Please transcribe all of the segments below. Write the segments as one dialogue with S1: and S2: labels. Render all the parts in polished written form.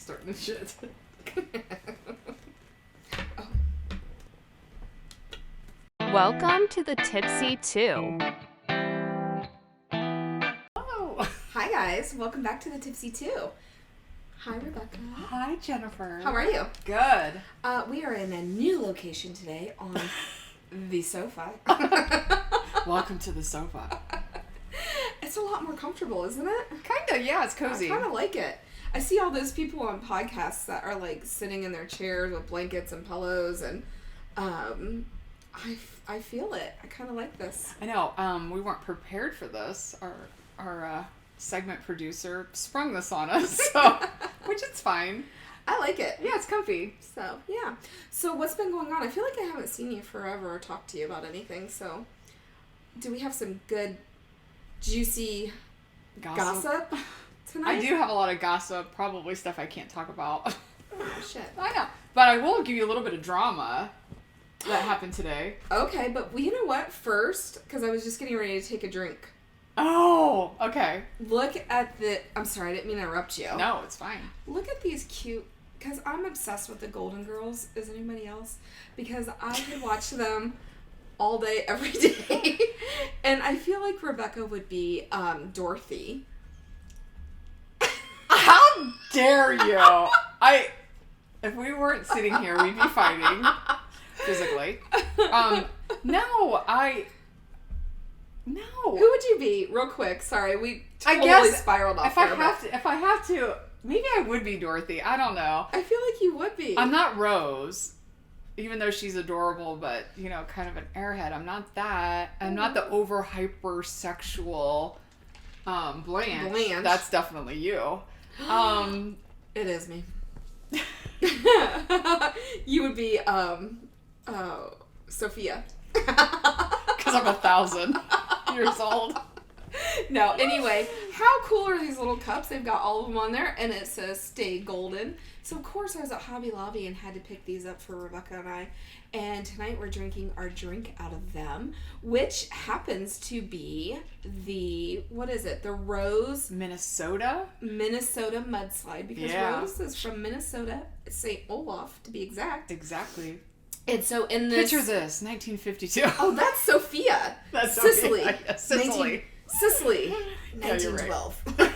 S1: starting the shit.
S2: Oh.
S3: Welcome to the Tipsy 2.
S1: Oh.
S2: Hi guys, welcome back to the Tipsy 2. Hi Rebecca.
S1: Hi Jennifer.
S2: How are you?
S1: Good.
S2: We are in a new location today on the sofa.
S1: Welcome to the sofa.
S2: It's a lot more comfortable, isn't it?
S1: Kinda, yeah, it's cozy.
S2: I kind of like it. I see all those people on podcasts that are like sitting in their chairs with blankets and pillows, and I feel it. I kind of like this.
S1: I know. We weren't prepared for this. Our segment producer sprung this on us, so which is fine.
S2: I like it.
S1: Yeah, it's comfy.
S2: So yeah. So what's been going on? I feel like I haven't seen you forever or talked to you about anything. So do we have some good, juicy gossip tonight?
S1: I do have a lot of gossip, probably stuff I can't talk about.
S2: Oh, shit.
S1: I know. But I will give you a little bit of drama that happened today.
S2: Okay, but you know what? First, because I was just getting ready to take a drink.
S1: Oh, okay.
S2: Look at the... I'm sorry, I didn't mean to interrupt you.
S1: No, it's fine.
S2: Look at these cute... Because I'm obsessed with the Golden Girls. Is anybody else? Because I could watch them all day, every day. And I feel like Rebecca would be Dorothy.
S1: How dare you? If we weren't sitting here, we'd be fighting physically. No.
S2: Who would you be? Real quick. Sorry, we totally
S1: I guess
S2: spiraled off
S1: if
S2: there.
S1: if I have to, maybe I would be Dorothy. I don't know.
S2: I feel like you would be.
S1: I'm not Rose, even though she's adorable, but kind of an airhead. I'm not that. I'm not the over hypersexual Blanche. That's definitely you.
S2: It is me. You would be Sophia.
S1: Because I'm 1,000 years old.
S2: No, anyway, how cool are these little cups? They've got all of them on there, and it says "Stay Golden." So of course I was at Hobby Lobby and had to pick these up for Rebecca and I. And tonight we're drinking our drink out of them, which happens to be the the Rose
S1: Minnesota
S2: Mudslide, because Rose is from Minnesota, St. Olaf to be exact.
S1: Exactly.
S2: And so in this...
S1: Picture this, 1952.
S2: Oh, that's Sophia.
S1: That's
S2: Sicily.
S1: Sophia. Yeah, Sicily.
S2: Sicily.
S1: Yeah,
S2: 1912.
S1: Right.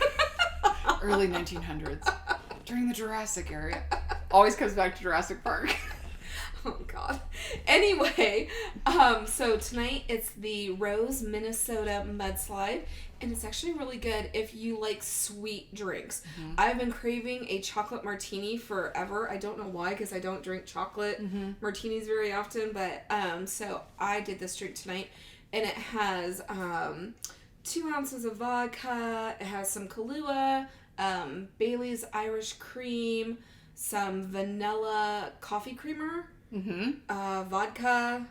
S1: Early 1900s. During the Jurassic area. Always comes back to Jurassic Park.
S2: Oh, God. Anyway, so tonight it's the Rose Minnesota Mudslide, and it's actually really good if you like sweet drinks. Mm-hmm. I've been craving a chocolate martini forever. I don't know why, because I don't drink chocolate martinis very often, but so I did this drink tonight, and it has 2 ounces of vodka, it has some Kahlua, Bailey's Irish cream, some vanilla coffee creamer, vodka.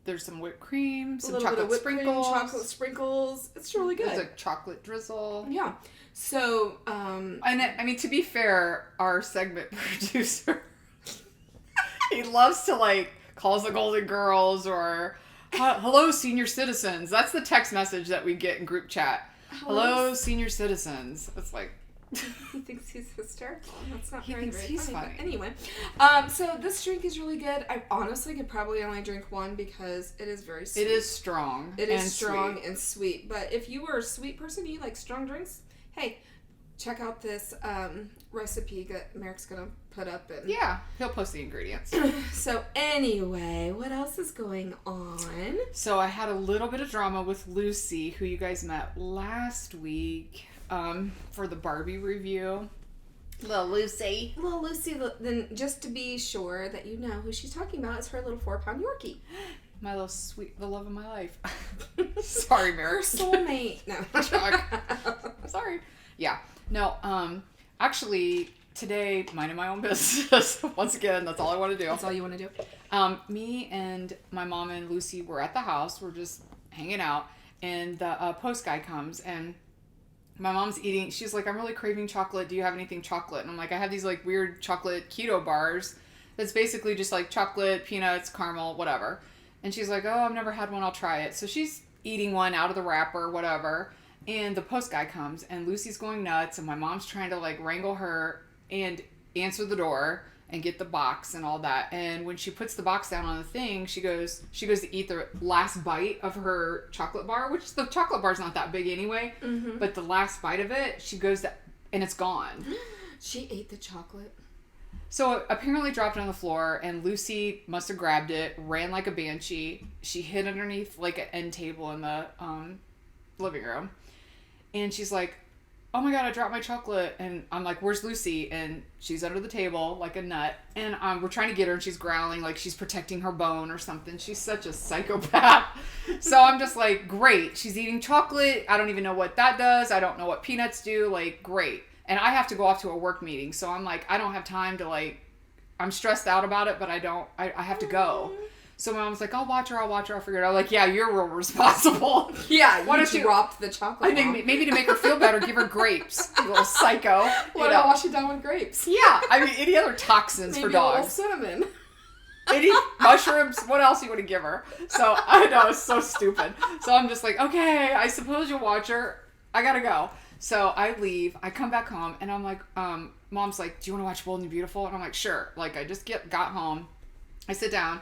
S2: There's
S1: some whipped cream, some
S2: chocolate
S1: sprinkles.
S2: Chocolate sprinkles. It's really good.
S1: There's a chocolate drizzle.
S2: Yeah. So,
S1: and to be fair, our segment producer, he loves to calls the Golden Girls or hello senior citizens. That's the text message that we get in group chat. Hello senior citizens. It's like...
S2: He thinks he's hysterical. That's not
S1: he
S2: very,
S1: thinks
S2: very
S1: he's
S2: funny.
S1: funny.
S2: But anyway, so this drink is really good. I honestly could probably only drink one because it is very sweet.
S1: It is strong.
S2: It is strong and sweet. But if you are a sweet person, you like strong drinks, hey, check out this recipe that Merrick's going to put up. And
S1: yeah, he'll post the ingredients.
S2: So anyway, what else is going on?
S1: So I had a little bit of drama with Lucy, who you guys met last week. For the Barbie review. Little Lucy,
S2: then just to be sure that you know who she's talking about, is her little 4-pound Yorkie.
S1: My little sweet, the love of my life. Sorry, Mary.
S2: Her soulmate. No.
S1: Sorry. Yeah. No, actually, today, minding my own business. Once again, that's all I want to do.
S2: That's all you want to do?
S1: Me and my mom and Lucy were at the house. We're just hanging out. And the post guy comes, and my mom's eating. She's like, I'm really craving chocolate. Do you have anything chocolate? And I'm like, I have these weird chocolate keto bars. That's basically just chocolate, peanuts, caramel, whatever. And she's like, oh, I've never had one. I'll try it. So she's eating one out of the wrapper, whatever. And the post guy comes, and Lucy's going nuts, and my mom's trying to wrangle her and answer the door and get the box and all that. And when she puts the box down on the thing, she goes to eat the last bite of her chocolate bar, which the chocolate bar's not that big anyway. Mm-hmm. But the last bite of it, she goes to, and it's gone.
S2: She ate the chocolate.
S1: So it apparently dropped it on the floor, and Lucy must have grabbed it, ran like a banshee. She hid underneath like an end table in the living room, and she's like, oh my God, I dropped my chocolate. And I'm like, where's Lucy? And she's under the table like a nut. And we're trying to get her, and she's growling like she's protecting her bone or something. She's such a psychopath. So I'm just like, great. She's eating chocolate. I don't even know what that does. I don't know what peanuts do. Like, great. And I have to go off to a work meeting. So I'm like, I don't have time to like, I'm stressed out about it, but I have to go. So my mom's like, I'll watch her. I'll figure it out. Like, yeah, you're real responsible.
S2: Yeah, you dropped the chocolate.
S1: I think maybe to make her feel better, give her grapes. You little psycho.
S2: Why not wash it down with grapes?
S1: Yeah, I mean, any other toxins
S2: maybe
S1: for dogs.
S2: A little cinnamon.
S1: Any mushrooms, what else you want to give her? So, I know, it's so stupid. So I'm just like, okay, I suppose you'll watch her. I gotta go. So I leave. I come back home, and I'm like, Mom's like, do you want to watch Bold and Beautiful? And I'm like, sure. Like, I just got home. I sit down.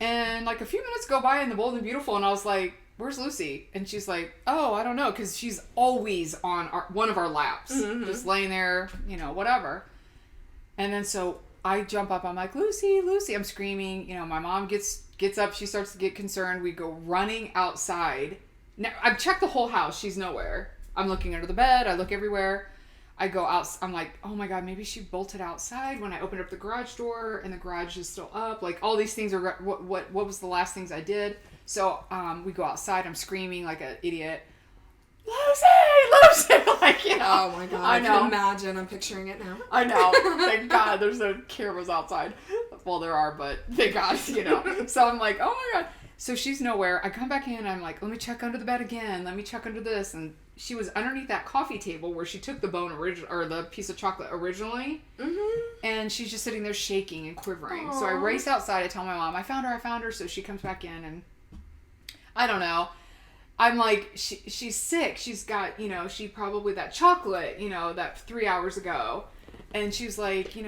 S1: And like a few minutes go by in the Bold and Beautiful, and I was like, where's Lucy? And she's like, oh, I don't know, because she's always on one of our laps, just laying there, whatever. And then so I jump up, I'm like, Lucy, I'm screaming. My mom gets up, she starts to get concerned. We go running outside. Now, I've checked the whole house, she's nowhere. I'm looking under the bed, I look everywhere. I go out, I'm like, oh my God, maybe she bolted outside when I opened up the garage door and the garage is still up. Like, all these things are, what was the last things I did? So, we go outside, I'm screaming like an idiot. Lucy! Like,
S2: Oh my God, I can imagine, I'm picturing it now.
S1: I know, thank God there's no cameras outside. Well, there are, but thank God, So I'm like, oh my God. So she's nowhere. I come back in, I'm like, let me check under the bed again. Let me check under this. And she was underneath that coffee table where she took the or the piece of chocolate originally. Mm-hmm. And she's just sitting there shaking and quivering. Aww. So I race outside. I tell my mom, I found her. So she comes back in, and I don't know. I'm like, she's sick. She's got, she probably that chocolate, that 3 hours ago. And she was like, I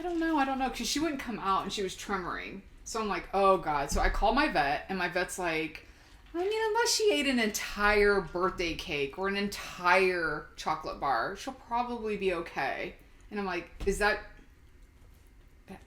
S1: don't know. Because she wouldn't come out, and she was tremoring. So I'm like, oh God. So I call my vet, and my vet's like, I mean, unless she ate an entire birthday cake or an entire chocolate bar, she'll probably be okay. And I'm like,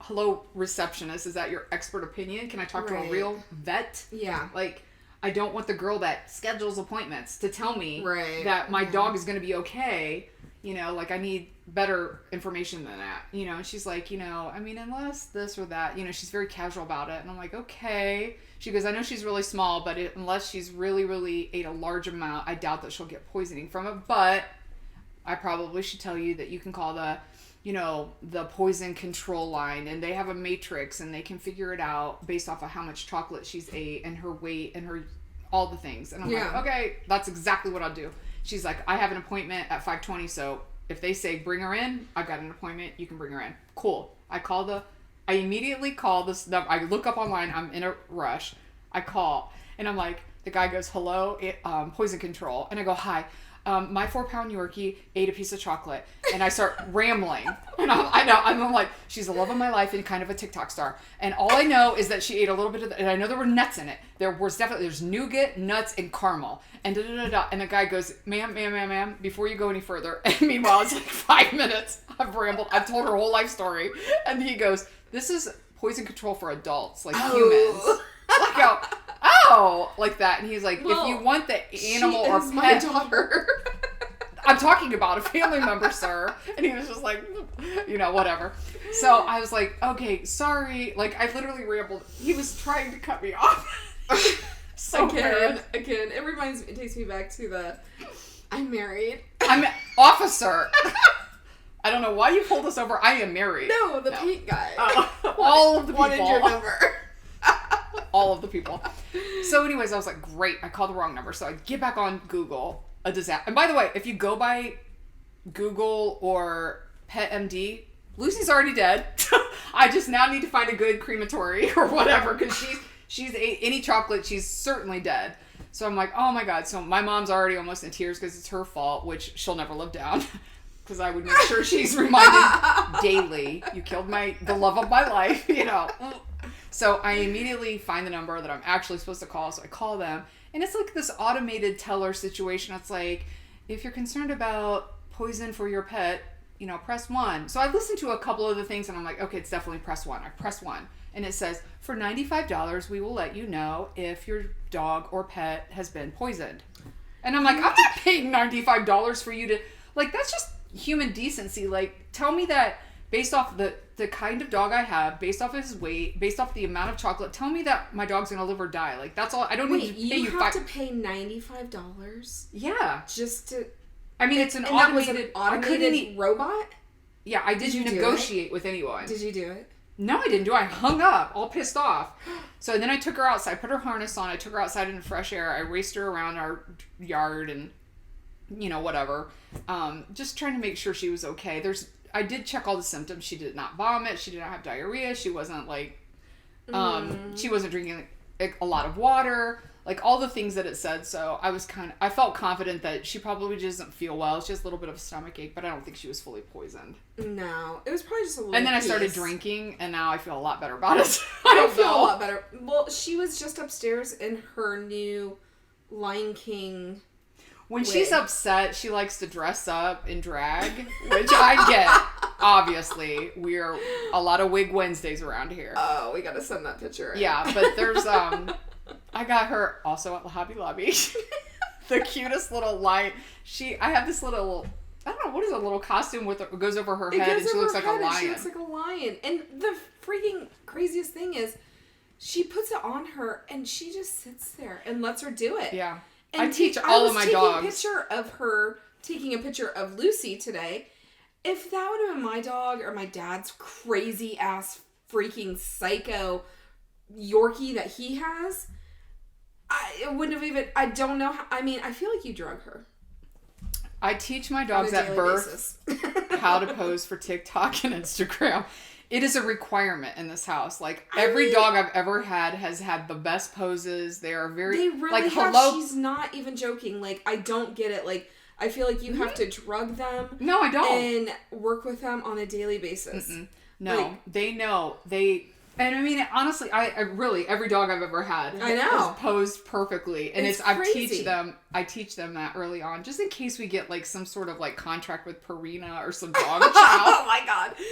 S1: hello, receptionist, is that your expert opinion? Can I talk to a real vet?
S2: Yeah.
S1: Like, I don't want the girl that schedules appointments to tell me that my dog is going to be okay. Like, I need better information than that. And she's like, I mean, unless this or that, she's very casual about it. And I'm like, okay. She goes, I know she's really small, but unless she's really, really ate a large amount, I doubt that she'll get poisoning from it. But I probably should tell you that you can call the poison control line, and they have a matrix, and they can figure it out based off of how much chocolate she's ate and her weight and her, all the things. And I'm like, okay, that's exactly what I'll do. She's like, I have an appointment at 5:20, so if they say bring her in, I've got an appointment, you can bring her in. Cool. I immediately call this number. I look up online, I'm in a rush. I call, and I'm like, the guy goes, hello, poison control. And I go, hi, my 4-pound Yorkie ate a piece of chocolate. And I start rambling. And I'm like, she's the love of my life and kind of a TikTok star. And all I know is that she ate a little bit of and I know there were nuts in it. There's nougat, nuts, and caramel. And da-da-da-da. And the guy goes, ma'am, before you go any further. And meanwhile, it's like 5 minutes. I've rambled. I've told her whole life story. And he goes, this is poison control for adults, like humans. Like, like that. And he's like, well, if you want the animal or pet,
S2: my daughter.
S1: I'm talking about a family member, sir. And he was just like, whatever. So I was like, okay, sorry. Like, I literally rambled. He was trying to cut me off.
S2: Again, it takes me back to I'm married.
S1: I'm an officer. I don't know why you pulled us over. I am married.
S2: No, the paint guy.
S1: All of the people.
S2: Wanted your number.
S1: All of the people. So anyways, I was like, great. I called the wrong number. So I get back on Google. A disaster. And by the way, if you go by Google or PetMD, Lucy's already dead. I just now need to find a good crematory or whatever, because she's ate any chocolate, she's certainly dead. So I'm like, oh my God. So my mom's already almost in tears because it's her fault, which she'll never live down. because I would make sure she's reminded daily, you killed the love of my life, you know. So I immediately find the number that I'm actually supposed to call. So I call them. And it's like this automated teller situation. It's like, if you're concerned about poison for your pet, you know, press 1. So I listened to a couple of the things and I'm like, okay, it's definitely press 1. I press 1. And it says, for $95, we will let you know if your dog or pet has been poisoned. And I'm like, I'm not paying $95 for you to, like, that's just human decency. Like, tell me that based off the kind of dog I have, based off his weight, based off the amount of chocolate, tell me that my dog's gonna live or die. Like, that's all. I don't need to pay you.
S2: You have to pay $95?
S1: Yeah.
S2: Just to...
S1: I mean, it's an
S2: and
S1: automated...
S2: That was an automated robot?
S1: Yeah, I didn't negotiate with anyone.
S2: Did you do it?
S1: No, I didn't do it. I hung up, all pissed off. So then I took her outside, put her harness on, I took her outside in the fresh air, I raced her around our yard and, you know, whatever. Just trying to make sure she was okay. I did check all the symptoms. She did not vomit. She did not have diarrhea. She wasn't like, she wasn't drinking a lot of water. Like all the things that it said. So I felt confident that she probably just doesn't feel well. It's just a little bit of a stomach ache, but I don't think she was fully poisoned.
S2: No, it was probably just a little.
S1: And then I started drinking, and now I feel a lot better about it. I
S2: feel a lot better. Well, she was just upstairs in her new Lion King.
S1: When she's upset, she likes to dress up in drag, which I get. Obviously, we're a lot of wig Wednesdays around here.
S2: Oh, we gotta send that picture.
S1: Yeah, but there's I got her also at Hobby Lobby. The cutest little light. I have this little, I don't know, what is a little costume goes over her head and she looks like a lion.
S2: She looks like a lion. And the freaking craziest thing is, she puts it on her and she just sits there and lets her do it.
S1: Yeah. And I teach all of my dogs.
S2: I was taking a picture of Lucy today. If that would have been my dog or my dad's crazy ass freaking psycho Yorkie that he has, it wouldn't have even, I don't know how, I mean, I feel like you drug her.
S1: I teach my dogs at birth how to pose for TikTok and Instagram. It is a requirement in this house. Like, every dog I've ever had has had the best poses. They are very...
S2: They really
S1: like,
S2: have.
S1: hello.
S2: She's not even joking. Like, I don't get it. Like, I feel like you have to drug them.
S1: No, I don't.
S2: And work with them on a daily basis.
S1: No,
S2: like,
S1: they know. And I mean, honestly, I really, every dog I've ever had has posed perfectly. And I teach them that early on, just in case we get like some sort of like contract with Purina or some dog chow.
S2: Oh my God.